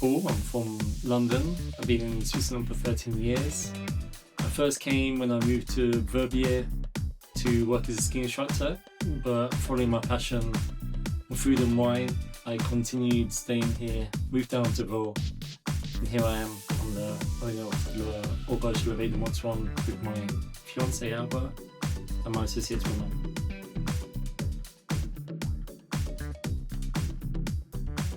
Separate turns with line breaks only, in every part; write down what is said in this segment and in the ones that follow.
Paul. I'm from London. I've been in Switzerland for 13 years. I first came when I moved to Verbier to work as a ski instructor, but following my passion for food and wine, I continued staying here, moved down to Vaud, and here I am. I'm the owner of the Auberge de Montheron with my fiancée Alba and my associate woman.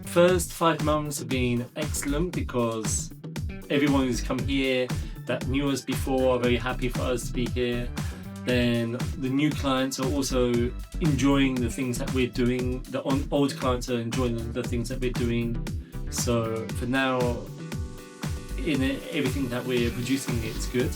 First 5 months have been excellent because everyone who's come here that knew us before are very happy for us to be here. Then the new clients are also enjoying the things that we're doing. The old clients are enjoying the things that we're doing. So for now, in everything that we're producing, it's good.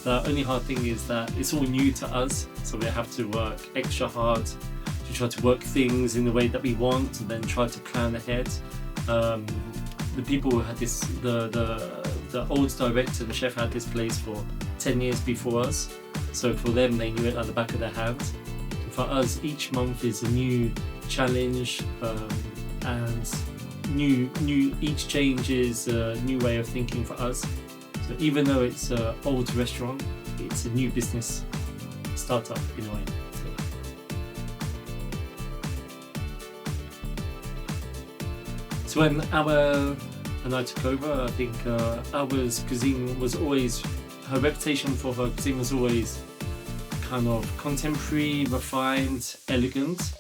The only hard thing is that it's all new to us, so we have to work extra hard to try to work things in the way that we want, and then try to plan ahead. The people who had this, the old director, the chef, had this place for 10 years before us. So for them, they knew it at the back of their hands. For us, each month is a new challenge, and each change is a new way of thinking for us. So even though it's an old restaurant, it's a new business startup in a way. So when Alba and I took over, I think Alba's cuisine was always, her reputation for her cuisine was always kind of contemporary, refined, elegant,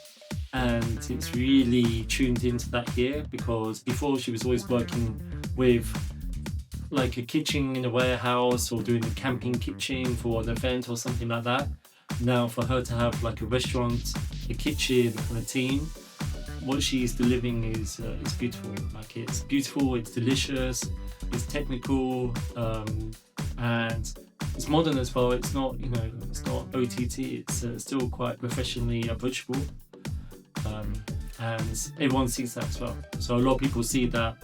and it's really tuned into that here, because before she was always working with like a kitchen in a warehouse or doing a camping kitchen for an event or something like that. Now for her to have like a restaurant, a kitchen and a team, what she's delivering is beautiful. Like, it's beautiful, it's delicious, it's technical, and it's modern as well. It's not, it's not OTT. It's still quite professionally approachable, and everyone sees that as well. So a lot of people see that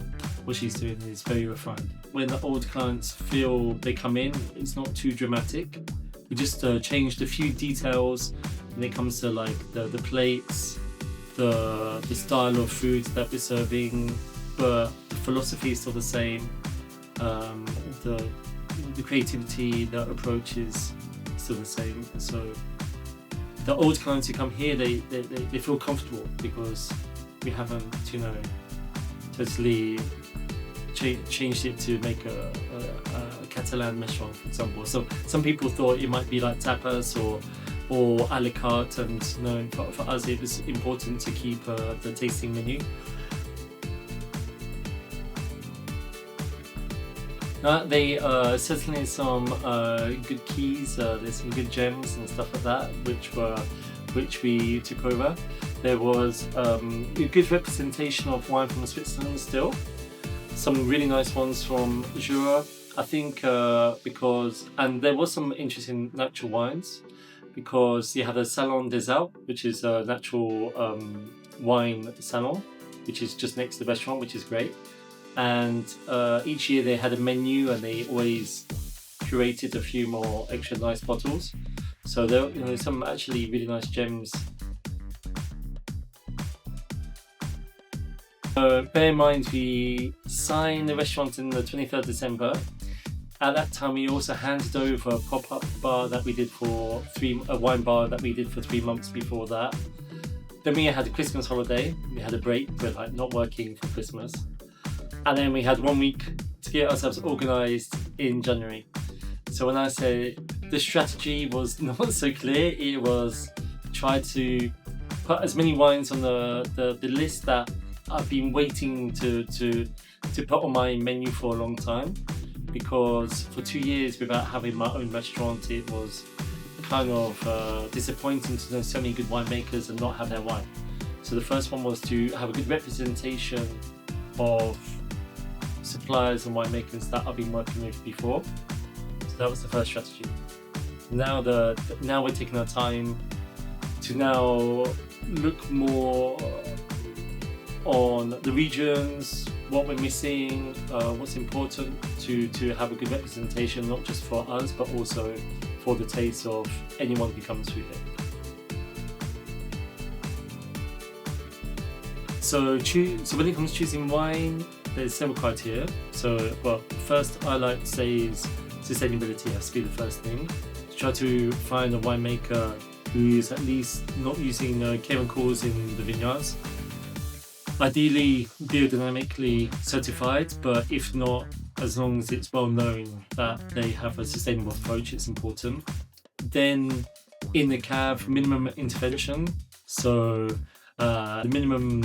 what she's doing is very refined. When the old clients feel they come in, it's not too dramatic. We just changed a few details when it comes to like the plates, the style of food that we're serving, but the philosophy is still the same. The creativity, the approach is still the same. So the old clients who come here, they feel comfortable because we haven't, totally changed it to make a Catalan restaurant, for example. So some people thought it might be like tapas or a la carte, and for us it was important to keep the tasting menu. They certainly some good keys. There's some good gems and stuff like that, which we took over. There was a good representation of wine from Switzerland still. Some really nice ones from Jura, I think, and there was some interesting natural wines, because you have the Salon des Alpes, which is a natural wine salon, which is just next to the restaurant, which is great. And each year they had a menu, and they always curated a few more extra nice bottles. So there, some actually really nice gems. Bear in mind, we signed the restaurant on the 23rd December. At that time, we also handed over a pop-up bar that we did a wine bar that we did for 3 months before that. Then we had a Christmas holiday. We had a break. We're like not working for Christmas. And then we had 1 week to get ourselves organised in January. So when I say the strategy was not so clear, it was try to put as many wines on the list that I've been waiting to put on my menu for a long time. Because for 2 years without having my own restaurant, it was kind of disappointing to know so many good winemakers and not have their wine. So the first one was to have a good representation of suppliers and winemakers that I've been working with before. So that was the first strategy. Now we're taking our time to now look more on the regions, what we're missing, what's important to have a good representation, not just for us, but also for the taste of anyone who comes through here. So when it comes to choosing wine, there's several criteria. So, well, first I like to say is sustainability has to be the first thing. To try to find a winemaker who's at least not using chemicals in the vineyards. Ideally biodynamically certified, but if not, as long as it's well known that they have a sustainable approach, it's important. Then in the cave, minimum intervention. So the minimum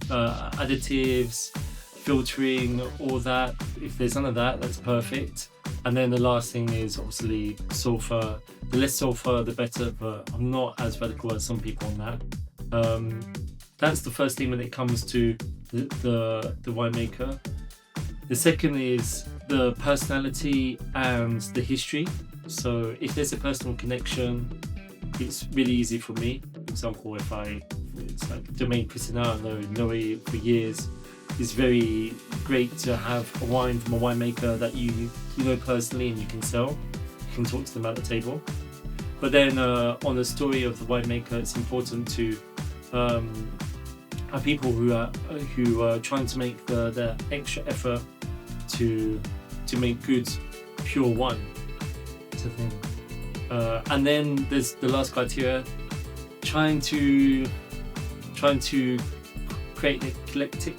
additives, filtering, all that. If there's none of that, that's perfect. And then the last thing is obviously sulfur. The less sulfur, the better, but I'm not as radical as some people on that. That's the first thing when it comes to the winemaker. The second is the personality and the history. So if there's a personal connection, it's really easy for me. For example, it's like Domaine Pristina, I know Noé for years. It's very great to have a wine from a winemaker that you know personally and you can sell. You can talk to them at the table. But then on the story of the winemaker, it's important to have people who are trying to make the extra effort to make good, pure wine. And then there's the last criteria, trying to create an eclectic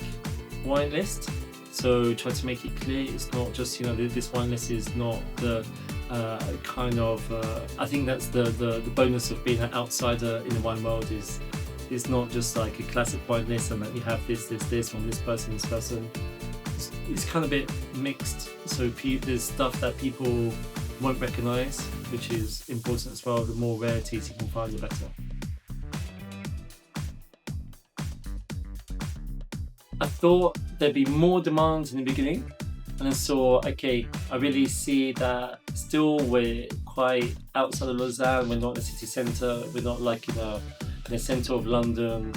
wine list. So try to make it clear it's not just, this wine list is not the I think that's the bonus of being an outsider in the wine world is it's not just like a classic wine list and that you have this from this person. It's kind of a bit mixed. So there's stuff that people won't recognise, which is important as well. The more rarities you can find, the better. I thought there'd be more demand in the beginning, and I saw, okay, I really see that still we're quite outside of Lausanne. We're not in the city centre. We're not like in the centre of London.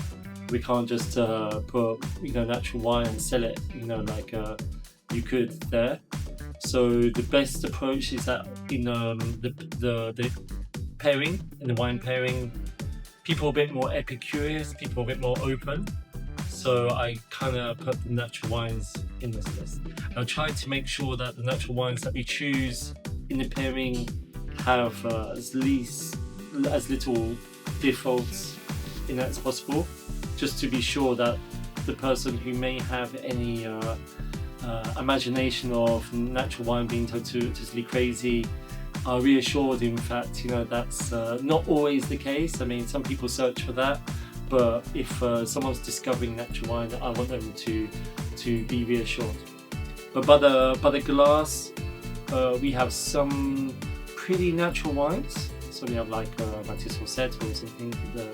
We can't just put natural wine and sell it like you could there. So the best approach is that in the pairing, in the wine pairing, people are a bit more epicurious, people are a bit more open. So I kind of put the natural wines in this list. I try to make sure that the natural wines that we choose in the pairing have as little defaults in that as possible, just to be sure that the person who may have any imagination of natural wine being totally crazy are reassured. In fact, that's not always the case. I mean, some people search for that, but if someone's discovering natural wine, I want them to be reassured. But by the glass, we have some pretty natural wines. So we have like Matisse Rosette or something, the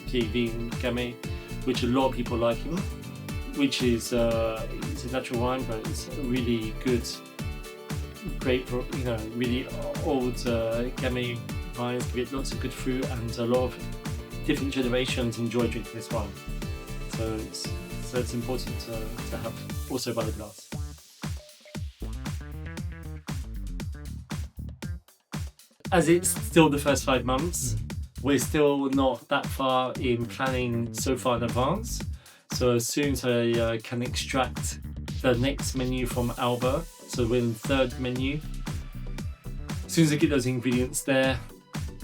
PAV and Gamay, which a lot of people are liking, which is it's a natural wine, but it's really good, great, really old Gamay wines, give it lots of good fruit, and a lot of different generations enjoy drinking this wine. So it's important to have also by the glass. As it's still the first 5 months, we're still not that far in planning so far in advance. So as soon as I can extract the next menu from Alba, so we're in the third menu, as soon as I get those ingredients there,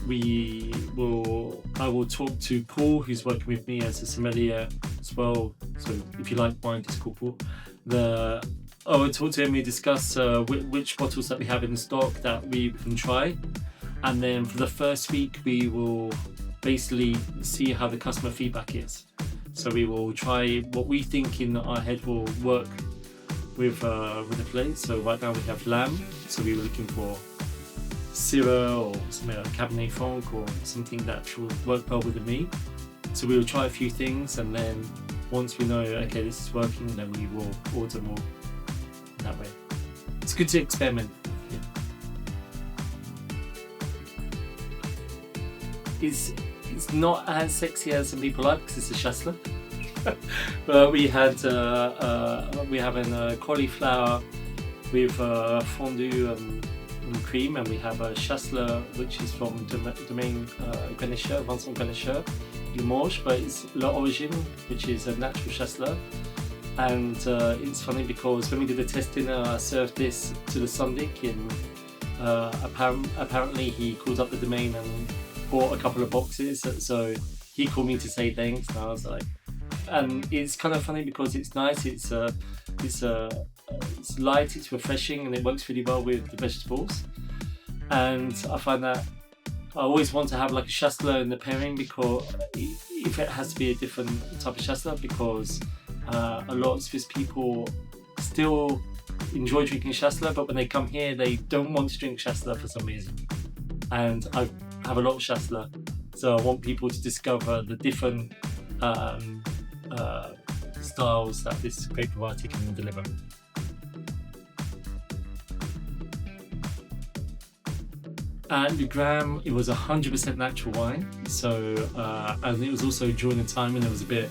I will talk to Paul, who's working with me as a sommelier as well. So if you like wine, just call Paul. I will talk to him, we discuss which bottles that we have in stock that we can try. And then for the first week, we will basically see how the customer feedback is. So we will try what we think in our head will work with the plate. So right now we have lamb, so we were looking for Syrah or something like Cabernet Franc or something that will work well with the meat. So we will try a few things, and then once we know, okay, this is working, then we will order more that way. It's good to experiment. Yeah. It's not as sexy as some people like because it's a chasselas. But we have a cauliflower with fondue and cream, and we have a chasselas which is from Domaine Vincent Limoges, but it's L'Origine, which is a natural chasselas. And it's funny because when we did the test dinner, I served this to the Sundic, and apparently he called up the domain and bought a couple of boxes. So he called me to say thanks, and I was like, and it's kind of funny because it's nice. It's light, it's refreshing, and it works really well with the vegetables. And I find that I always want to have like a chasselas in the pairing, because if it has to be a different type of chasselas, because a lot of Swiss people still enjoy drinking chasselas, but when they come here they don't want to drink chasselas for some reason. And I have a lot of chasselas, so I want people to discover the different styles that this grape variety can deliver. And the Gram, it was 100% natural wine. So, and it was also during a time when there was a bit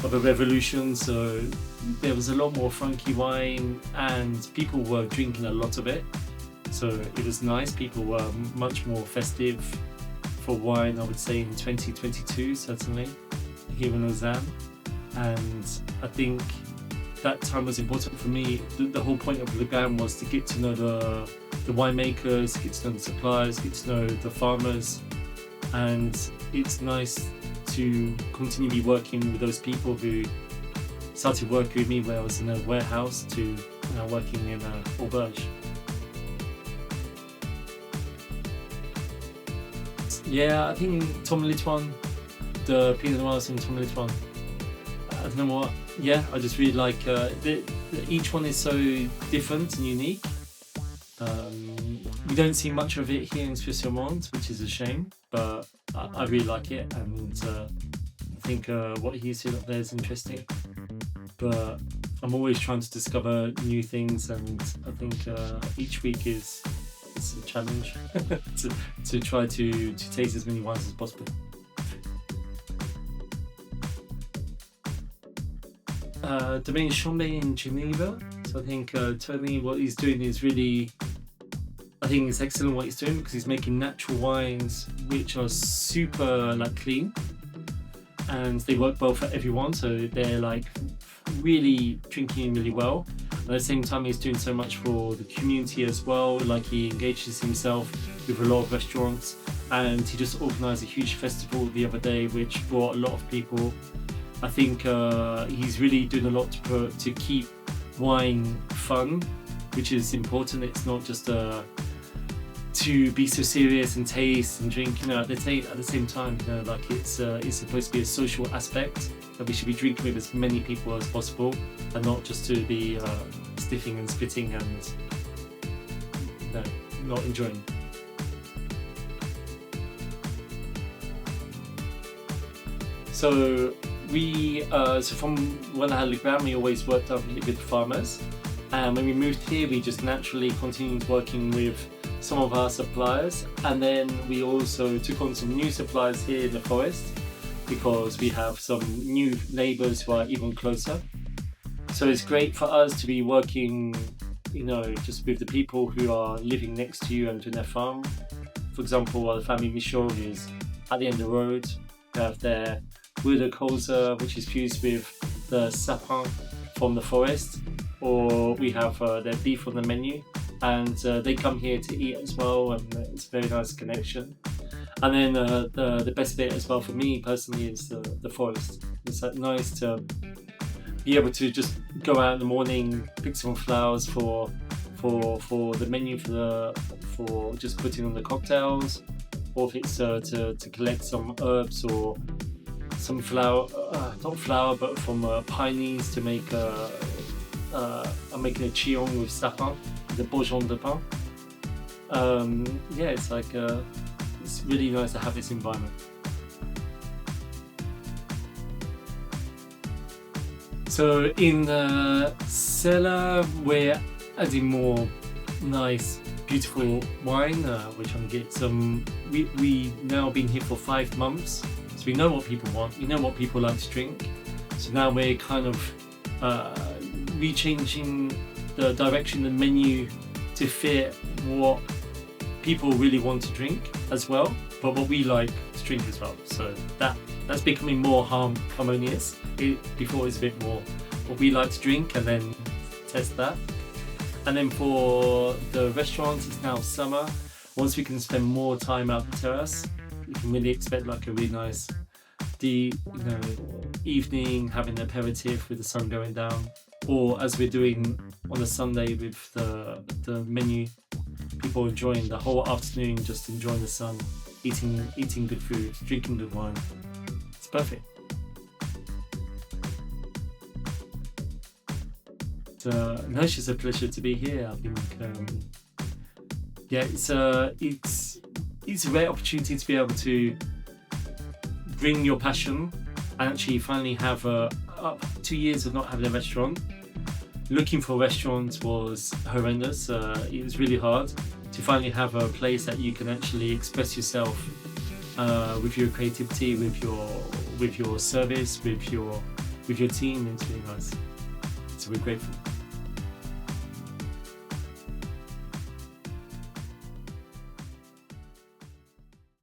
of a revolution. So there was a lot more funky wine, and people were drinking a lot of it. So it was nice. People were much more festive for wine, I would say, in 2022, certainly, here in Lausanne. And I think that time was important for me. The whole point of the Gram was to get to know the winemakers, get to know the suppliers, get to know the farmers. And it's nice to continue working with those people who started working with me when I was in a warehouse to now working in Auberge. Yeah, I think Montheron, the Pinot Noirs in Montheron, I don't know what. Yeah, I just really like each one is so different and unique. We don't see much of it here in Swiss Romand, which is a shame, but I really like it, and I think what he's doing up there is interesting. But I'm always trying to discover new things, and I think each week it's a challenge to try to taste as many wines as possible. Domaine Chambé in Geneva. So I think Tony, what he's doing is really, I think it's excellent what he's doing, because he's making natural wines which are super clean, and they work well for everyone. So they're like really drinking really well. At the same time, he's doing so much for the community as well. Like, he engages himself with a lot of restaurants, and he just organised a huge festival the other day which brought a lot of people. I think he's really doing a lot to keep wine fun, which is important. It's not just to be so serious and taste and drink, at the same time, it's supposed to be a social aspect that we should be drinking with as many people as possible, and not just to be sniffing and spitting and not enjoying. So so from when I had Le Gram, we always worked up with farmers, and when we moved here, we just naturally continued working with some of our suppliers, and then we also took on some new suppliers here in the forest, because we have some new neighbours who are even closer. So it's great for us to be working, just with the people who are living next to you and in their farm. For example, the family Michaud is at the end of the road. They have their Rüderkolzer, which is fused with the sapin from the forest, or we have their beef on the menu, and they come here to eat as well, and it's a very nice connection. And then the best bit as well for me personally is the forest. It's nice to be able to just go out in the morning, pick some flowers for the menu, for just putting on the cocktails, or if it's to collect some herbs or some not flour, but from pine needs to make I'm making a chillon with sapin, the bourgeon de pin. It's it's really nice to have this environment. So in the cellar, we're adding more nice, beautiful wine, which I'm getting some. We now been here for 5 months. So we know what people want, we know what people like to drink. So now we're kind of rechanging the direction of the menu to fit what people really want to drink as well, but what we like to drink as well. So that's becoming more harmonious. Before it was a bit more what we like to drink and then test that. And then for the restaurant, it's now summer. Once we can spend more time out the terrace, you can really expect like a really nice evening, having an aperitif with the sun going down. Or as we're doing on a Sunday with the menu, people enjoying the whole afternoon, just enjoying the sun, eating good food, drinking good wine. It's perfect. No, it's just a pleasure to be here. I think, it's a great opportunity to be able to bring your passion and actually finally have 2 years of not having a restaurant. Looking for a restaurant was horrendous. It was really hard to finally have a place that you can actually express yourself with your creativity, with your service, with your team. It's really nice. So we're grateful.